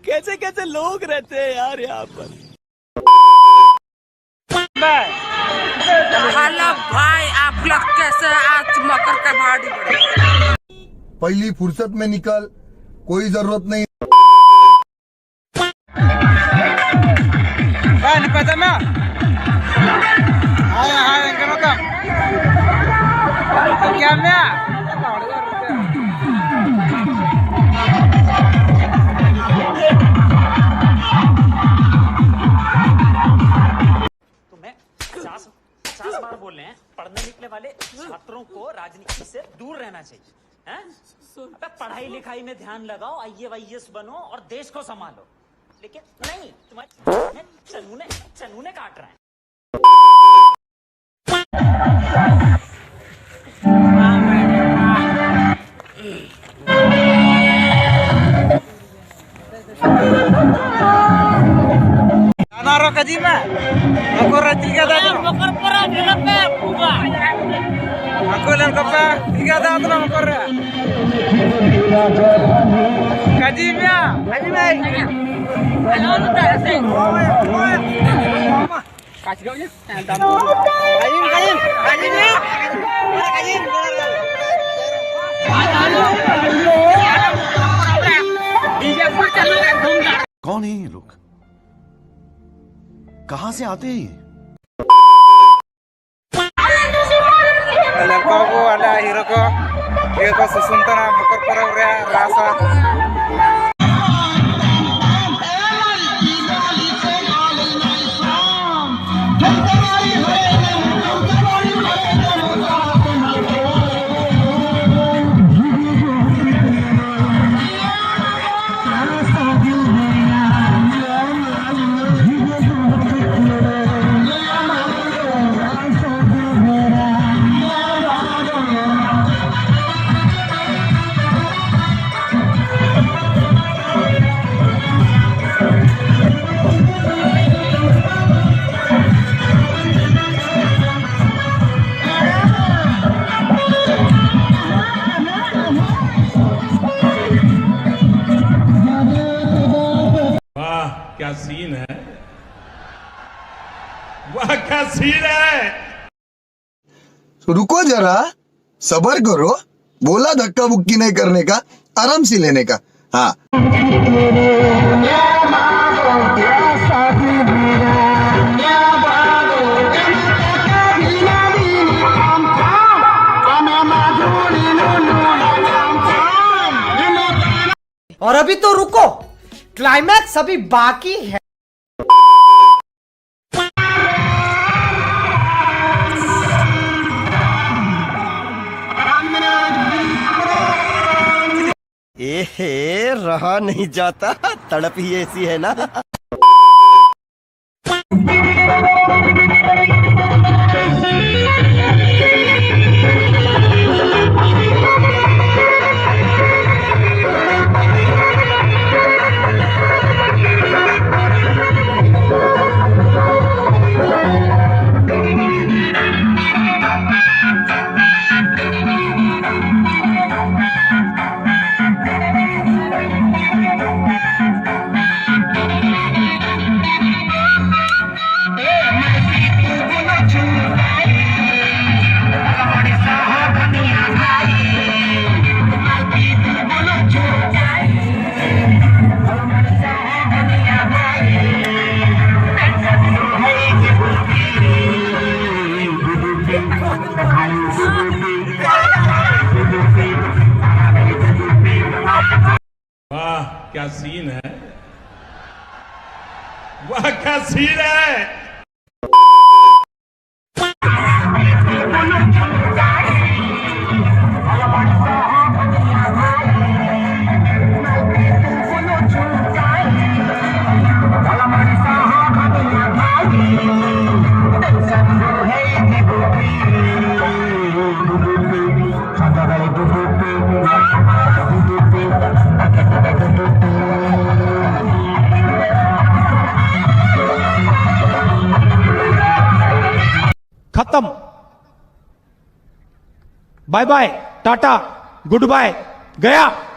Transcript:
कैसे कैसे लोग रहते हैं यार यहाँ पर। हेलो भाई, आप लोग कैसे आज मकर का भाड़ी बढ़े? पहली फुर्सत में निकल, कोई जरूरत नहीं। बार बोल रहे हैं पढ़ने निकले वाले छात्रों को राजनीति से दूर रहना चाहिए हैं? अबे पढ़ाई लिखाई में ध्यान लगाओ, IAS बनो और देश को संभालो। लेकिन नहीं, तुम्हारे चनूने काट रहे हैं। कौन है ये लोग, कहां से आते हैं? हीरो को सुसुंतना मकर परब रे रासा क्या सीन है, वाह क्या सीन है। तो रुको जरा, सबर करो। बोला धक्का बुक्की नहीं करने का, आराम से लेने का। हाँ और अभी तो रुको, क्लाइमैक्स अभी बाकी है। एहे, रहा नहीं जाता, तड़प ही ऐसी है ना। वाह क्या सीन है, वाह क्या सीन है। Bye bye, tata, goodbye, गया।